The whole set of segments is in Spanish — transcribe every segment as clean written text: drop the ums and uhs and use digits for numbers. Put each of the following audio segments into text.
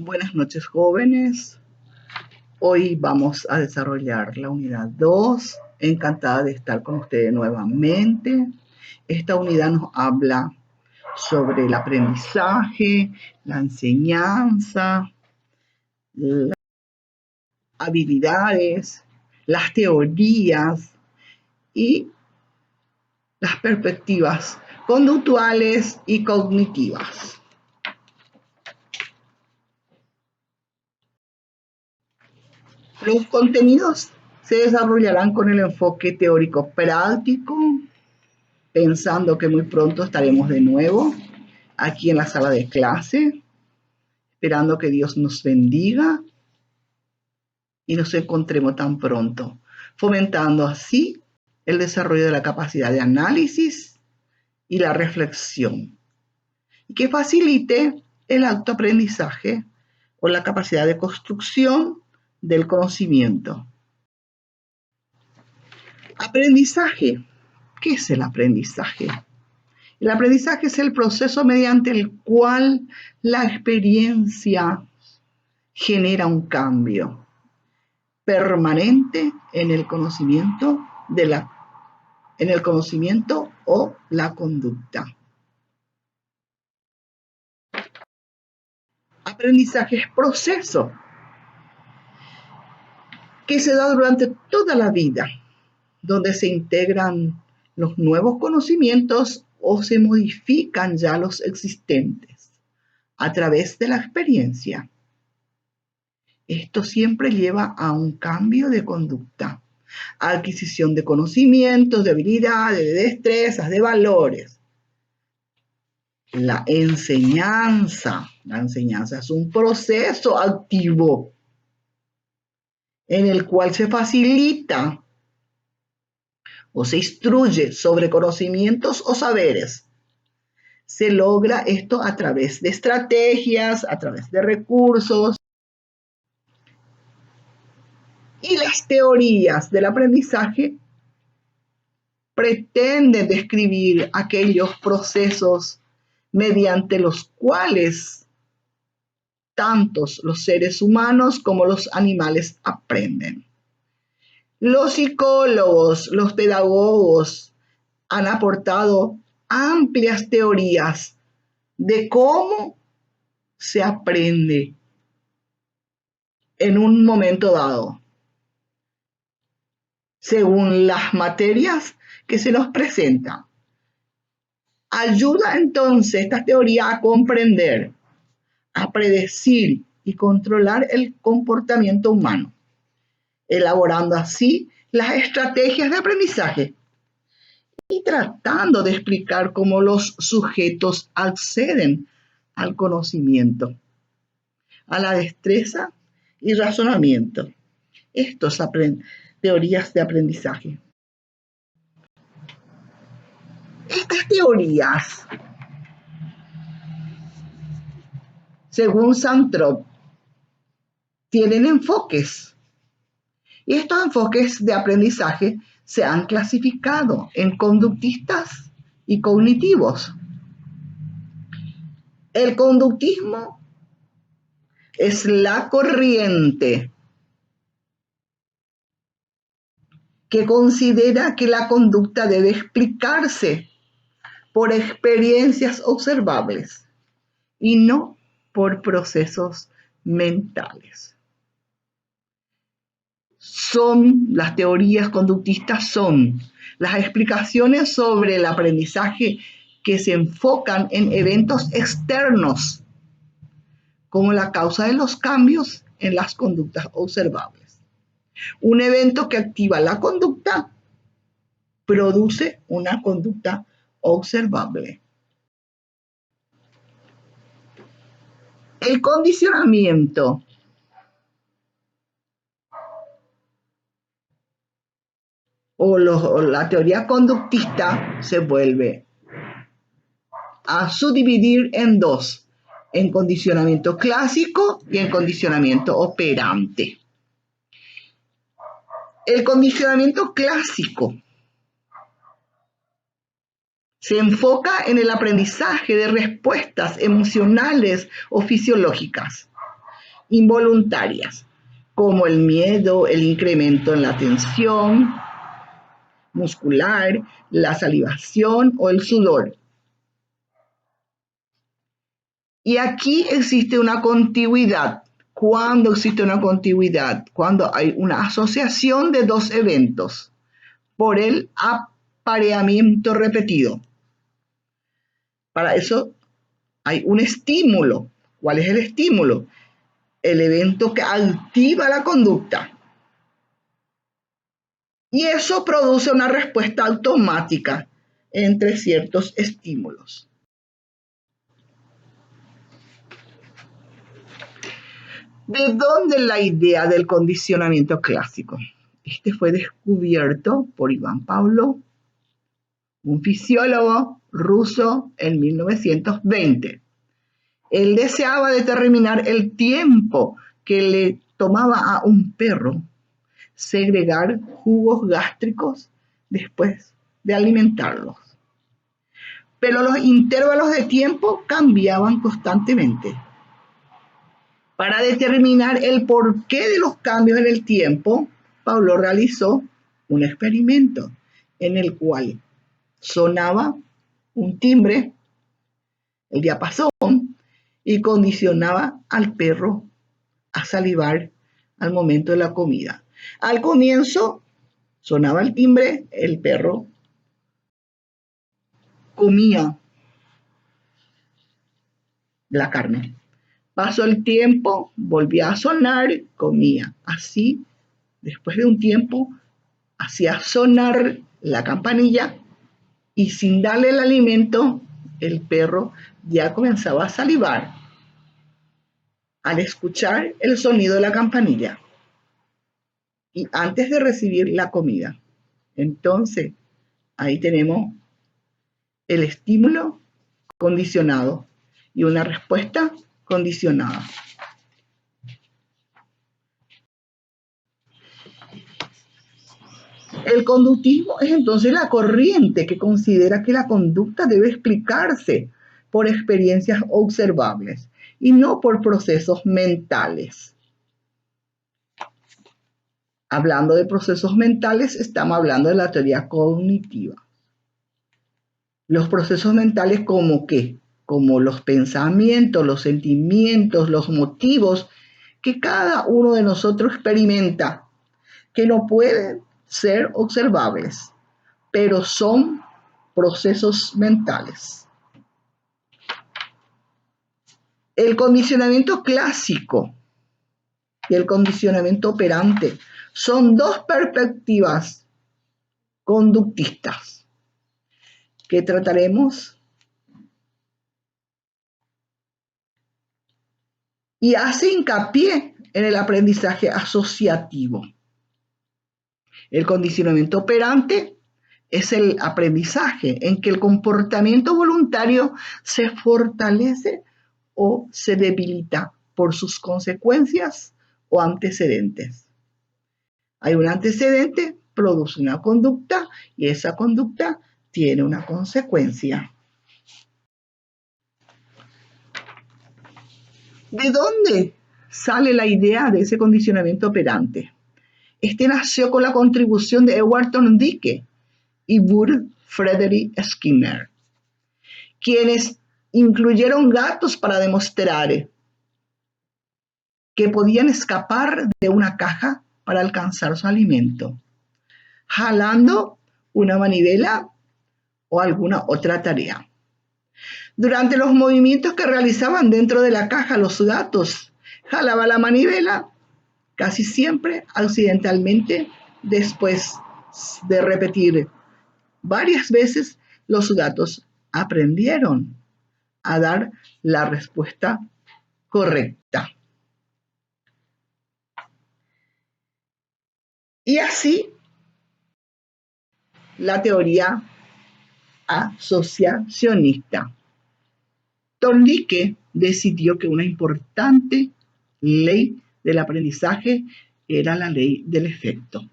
Buenas noches, jóvenes. Hoy vamos a desarrollar la unidad 2. Encantada de estar con ustedes nuevamente. Esta unidad nos habla sobre el aprendizaje, la enseñanza, las habilidades, las teorías y las perspectivas conductuales y cognitivas. Los contenidos se desarrollarán con el enfoque teórico práctico, pensando que muy pronto estaremos de nuevo aquí en la sala de clase, esperando que Dios nos bendiga y nos encontremos tan pronto, fomentando así el desarrollo de la capacidad de análisis y la reflexión, y que facilite el autoaprendizaje o la capacidad de construcción del conocimiento. Aprendizaje. ¿Qué es el aprendizaje? El aprendizaje es el proceso mediante el cual la experiencia genera un cambio permanente en el conocimiento o la conducta. Aprendizaje es proceso que se da durante toda la vida, donde se integran los nuevos conocimientos o se modifican ya los existentes a través de la experiencia. Esto siempre lleva a un cambio de conducta, adquisición de conocimientos, de habilidades, de destrezas, de valores. La enseñanza es un proceso activo en el cual se facilita o se instruye sobre conocimientos o saberes. Se logra esto a través de estrategias, a través de recursos. Y las teorías del aprendizaje pretenden describir aquellos procesos mediante los cuales tantos los seres humanos como los animales aprenden. Los psicólogos, los pedagogos han aportado amplias teorías de cómo se aprende en un momento dado, según las materias que se nos presentan. Ayuda entonces esta teoría a comprender, a predecir y controlar el comportamiento humano, elaborando así las estrategias de aprendizaje y tratando de explicar cómo los sujetos acceden al conocimiento, a la destreza y razonamiento. Estos teorías de aprendizaje. Estas teorías, según Santrop, tienen enfoques. Y estos enfoques de aprendizaje se han clasificado en conductistas y cognitivos. El conductismo es la corriente que considera que la conducta debe explicarse por experiencias observables y no por procesos mentales. Las teorías conductistas son las explicaciones sobre el aprendizaje que se enfocan en eventos externos, como la causa de los cambios en las conductas observables. Un evento que activa la conducta produce una conducta observable. El condicionamiento o la teoría conductista se vuelve a subdividir en dos, en condicionamiento clásico y en condicionamiento operante. El condicionamiento clásico se enfoca en el aprendizaje de respuestas emocionales o fisiológicas, involuntarias, como el miedo, el incremento en la tensión muscular, la salivación o el sudor. Y aquí existe una contigüidad. ¿Cuándo existe una contigüidad? Cuando hay una asociación de dos eventos por el apareamiento repetido. Para eso hay un estímulo. ¿Cuál es el estímulo? El evento que activa la conducta. Y eso produce una respuesta automática entre ciertos estímulos. ¿De dónde la idea del condicionamiento clásico? Este fue descubierto por Iván Pavlov, un fisiólogo ruso, en 1920. Él deseaba determinar el tiempo que le tomaba a un perro segregar jugos gástricos después de alimentarlos. Pero los intervalos de tiempo cambiaban constantemente. Para determinar el porqué de los cambios en el tiempo, Pavlov realizó un experimento en el cual sonaba un timbre, el diapasón, y condicionaba al perro a salivar al momento de la comida. Al comienzo sonaba el timbre, el perro comía la carne. Pasó el tiempo, volvía a sonar, comía. Así, después de un tiempo, hacía sonar la campanilla y sin darle el alimento, el perro ya comenzaba a salivar al escuchar el sonido de la campanilla y antes de recibir la comida. Entonces, ahí tenemos el estímulo condicionado y una respuesta condicionada. El conductismo es entonces la corriente que considera que la conducta debe explicarse por experiencias observables y no por procesos mentales. Hablando de procesos mentales, estamos hablando de la teoría cognitiva. Los procesos mentales como qué? Como los pensamientos, los sentimientos, los motivos que cada uno de nosotros experimenta, que no pueden ser observables, pero son procesos mentales. El condicionamiento clásico y el condicionamiento operante son dos perspectivas conductistas que trataremos y hace hincapié en el aprendizaje asociativo. El condicionamiento operante es el aprendizaje en que el comportamiento voluntario se fortalece o se debilita por sus consecuencias o antecedentes. Hay un antecedente, produce una conducta y esa conducta tiene una consecuencia. ¿De dónde sale la idea de ese condicionamiento operante? Este nació con la contribución de Edward Thorndike y Burt Frederick Skinner, quienes incluyeron gatos para demostrar que podían escapar de una caja para alcanzar su alimento, jalando una manivela o alguna otra tarea. Durante los movimientos que realizaban dentro de la caja, los gatos jalaban la manivela, casi siempre accidentalmente. Después de repetir varias veces, los gatos aprendieron a dar la respuesta correcta. Y así, la teoría asociacionista. Thorndike decidió que una importante ley del aprendizaje era la ley del efecto.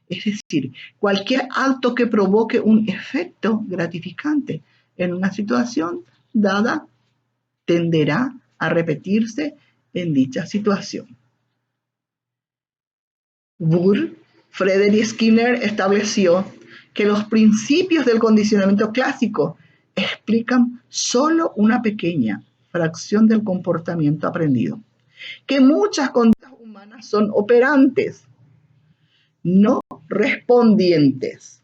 Es decir, cualquier acto que provoque un efecto gratificante en una situación dada tenderá a repetirse en dicha situación. Burr, Frederick Skinner estableció que los principios del condicionamiento clásico explican solo una pequeña fracción del comportamiento aprendido, que muchas conductas humanas son operantes, no respondientes.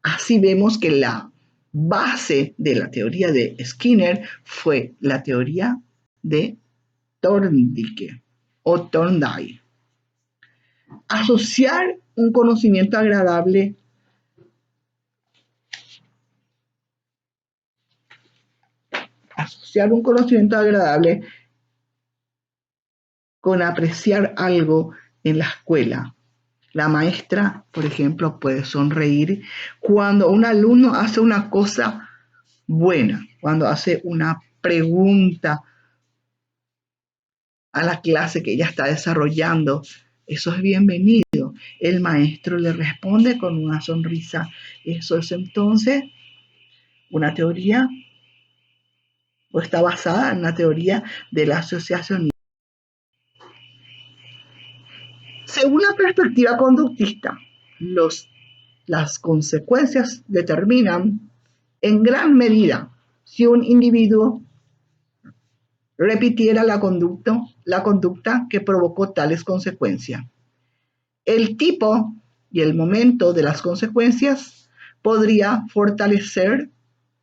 Así vemos que la base de la teoría de Skinner fue la teoría de Thorndike o Thorndike. Asociar un conocimiento agradable con apreciar algo en la escuela. La maestra, por ejemplo, puede sonreír cuando un alumno hace una cosa buena, cuando hace una pregunta a la clase que ella está desarrollando. Eso es bienvenido. El maestro le responde con una sonrisa. Eso es entonces una teoría, o está basada en la teoría de la asociación. Según la perspectiva conductista, las consecuencias determinan en gran medida si un individuo repitiera la conducta que provocó tales consecuencias. El tipo y el momento de las consecuencias podría fortalecer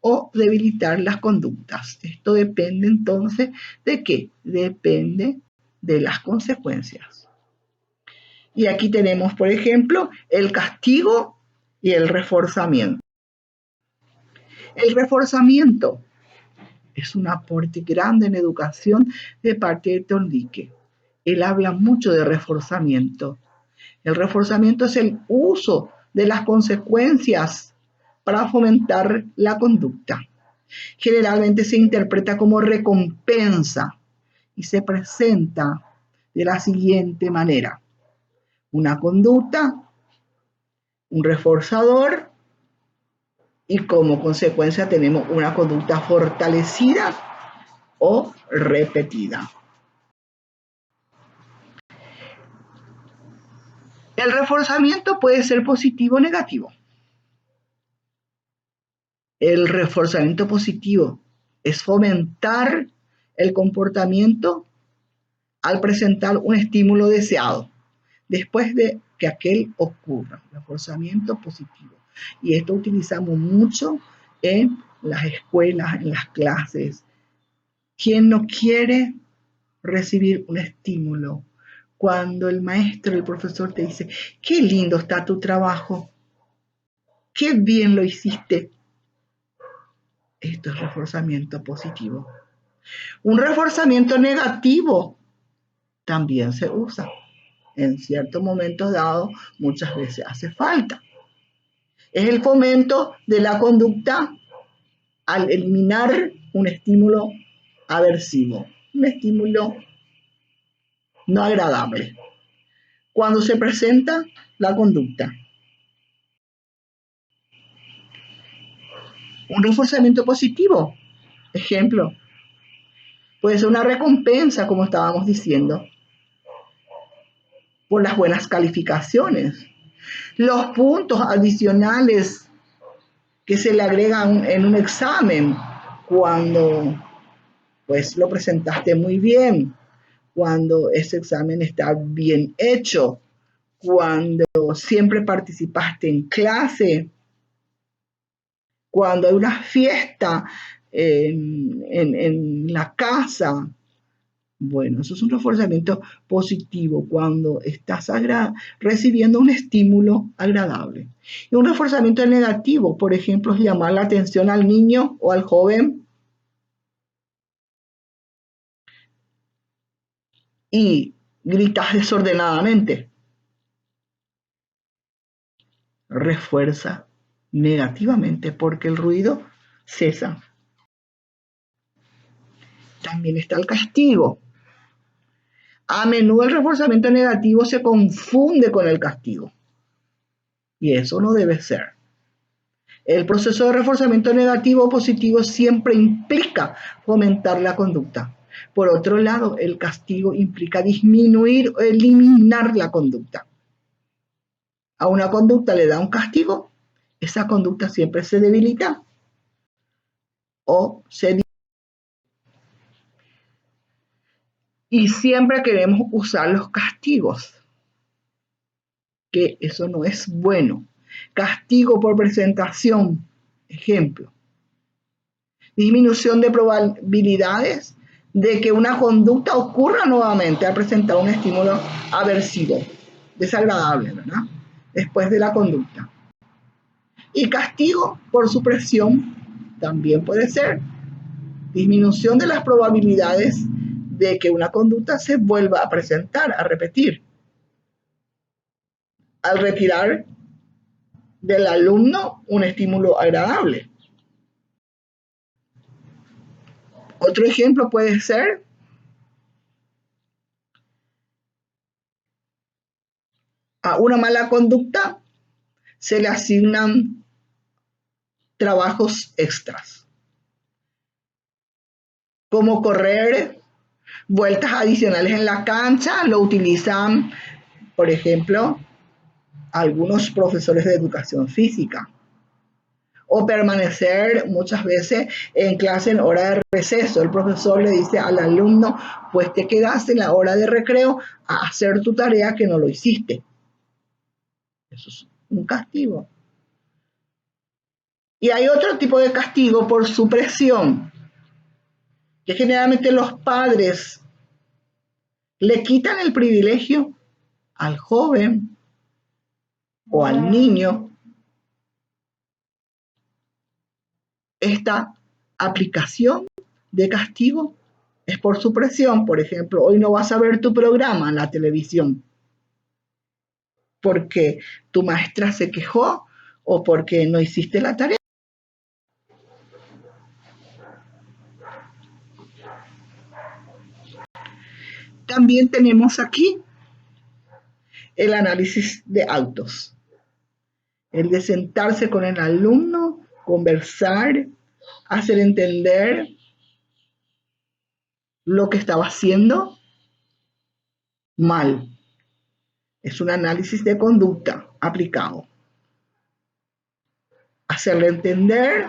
o debilitar las conductas. Esto depende entonces de qué? Depende de las consecuencias. Y aquí tenemos, por ejemplo, el castigo y el reforzamiento. El reforzamiento es un aporte grande en educación de parte de Thorndike. Él habla mucho de reforzamiento. El reforzamiento es el uso de las consecuencias para fomentar la conducta. Generalmente se interpreta como recompensa y se presenta de la siguiente manera: una conducta, un reforzador, y como consecuencia tenemos una conducta fortalecida o repetida. El reforzamiento puede ser positivo o negativo. El reforzamiento positivo es fomentar el comportamiento al presentar un estímulo deseado después de que aquel ocurra. Reforzamiento positivo. Y esto utilizamos mucho en las escuelas, en las clases. ¿Quién no quiere recibir un estímulo? Cuando el maestro, el profesor te dice: qué lindo está tu trabajo, qué bien lo hiciste. Esto es reforzamiento positivo. Un reforzamiento negativo también se usa. En ciertos momentos dados, muchas veces hace falta. Es el fomento de la conducta al eliminar un estímulo aversivo, un estímulo no agradable. Cuando se presenta la conducta. Un reforzamiento positivo, ejemplo, puede ser una recompensa, como estábamos diciendo, por las buenas calificaciones. Los puntos adicionales que se le agregan en un examen cuando pues lo presentaste muy bien, cuando ese examen está bien hecho, cuando siempre participaste en clase, cuando hay una fiesta en la casa. Bueno, eso es un reforzamiento positivo cuando estás recibiendo un estímulo agradable. Y un reforzamiento negativo, por ejemplo, es llamar la atención al niño o al joven y gritas desordenadamente. Refuerza negativamente porque el ruido cesa. También está el castigo. A menudo el reforzamiento negativo se confunde con el castigo. Y eso no debe ser. El proceso de reforzamiento negativo o positivo siempre implica fomentar la conducta. Por otro lado, el castigo implica disminuir o eliminar la conducta. A una conducta le da un castigo, esa conducta siempre se debilita o se... Y siempre queremos usar los castigos, que eso no es bueno. Castigo por presentación, ejemplo. Disminución de probabilidades de que una conducta ocurra nuevamente al presentar un estímulo aversivo, desagradable, ¿verdad? Después de la conducta. Y castigo por supresión también puede ser disminución de las probabilidades de que una conducta se vuelva a presentar, a repetir. Al retirar del alumno un estímulo agradable. Otro ejemplo puede ser a una mala conducta se le asignan trabajos extras, como correr vueltas adicionales en la cancha. Lo utilizan, por ejemplo, algunos profesores de educación física, o permanecer muchas veces en clase en hora de receso. El profesor le dice al alumno, pues te quedaste en la hora de recreo a hacer tu tarea que no lo hiciste. Eso es un castigo. Y hay otro tipo de castigo por supresión, que generalmente los padres le quitan el privilegio al joven o al niño. Esta aplicación de castigo es por supresión. Por ejemplo, hoy no vas a ver tu programa en la televisión porque tu maestra se quejó o porque no hiciste la tarea. También tenemos aquí el análisis de autos. El de sentarse con el alumno, conversar, hacer entender lo que estaba haciendo mal. Es un análisis de conducta aplicado. Hacerle entender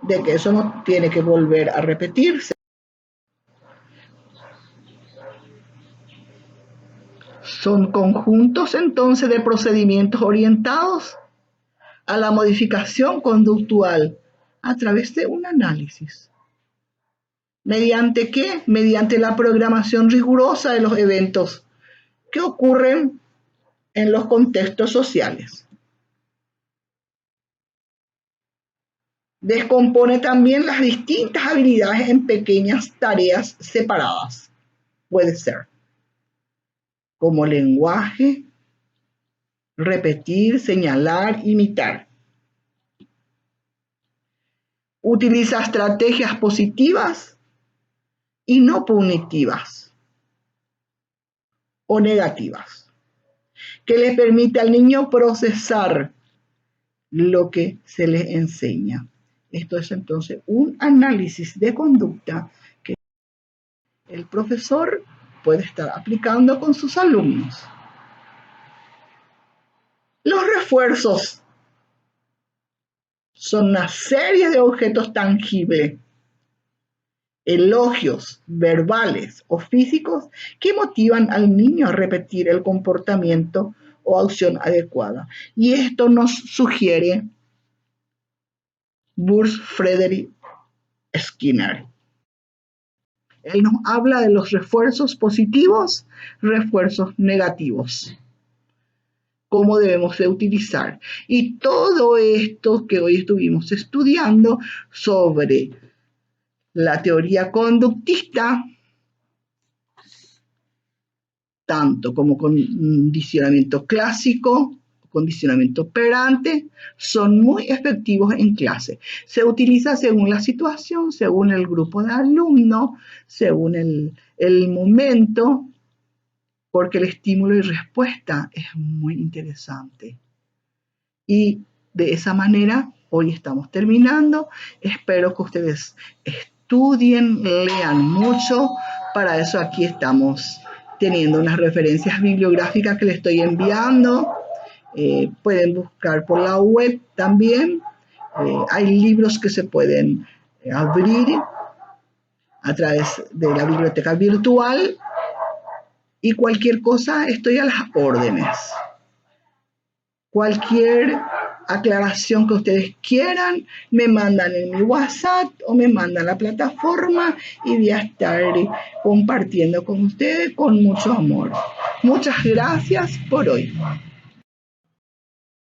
de que eso no tiene que volver a repetirse. Son conjuntos entonces de procedimientos orientados a la modificación conductual a través de un análisis. ¿Mediante qué? Mediante la programación rigurosa de los eventos que ocurren en los contextos sociales. Descompone también las distintas habilidades en pequeñas tareas separadas. Puede ser como lenguaje, repetir, señalar, imitar. Utiliza estrategias positivas y no punitivas o negativas, que le permite al niño procesar lo que se le enseña. Esto es entonces un análisis de conducta que el profesor puede estar aplicando con sus alumnos. Los refuerzos son una serie de objetos tangibles, elogios verbales o físicos que motivan al niño a repetir el comportamiento o acción adecuada. Y esto nos sugiere Bruce Frederick Skinner. Él nos habla de los refuerzos positivos, refuerzos negativos, cómo debemos de utilizar. Y todo esto que hoy estuvimos estudiando sobre la teoría conductista, tanto como condicionamiento clásico, condicionamiento operante, son muy efectivos en clase. Se utiliza según la situación, según el grupo de alumnos, según el momento, porque el estímulo y respuesta es muy interesante. Y de esa manera hoy estamos terminando. Espero que ustedes estudien, lean mucho. Para eso aquí estamos teniendo unas referencias bibliográficas que les estoy enviando. Pueden buscar por la web también. Hay libros que se pueden abrir a través de la biblioteca virtual, y cualquier cosa estoy a las órdenes. Cualquier aclaración que ustedes quieran, me mandan en mi WhatsApp o me mandan a la plataforma y voy a estar compartiendo con ustedes con mucho amor. Muchas gracias por hoy.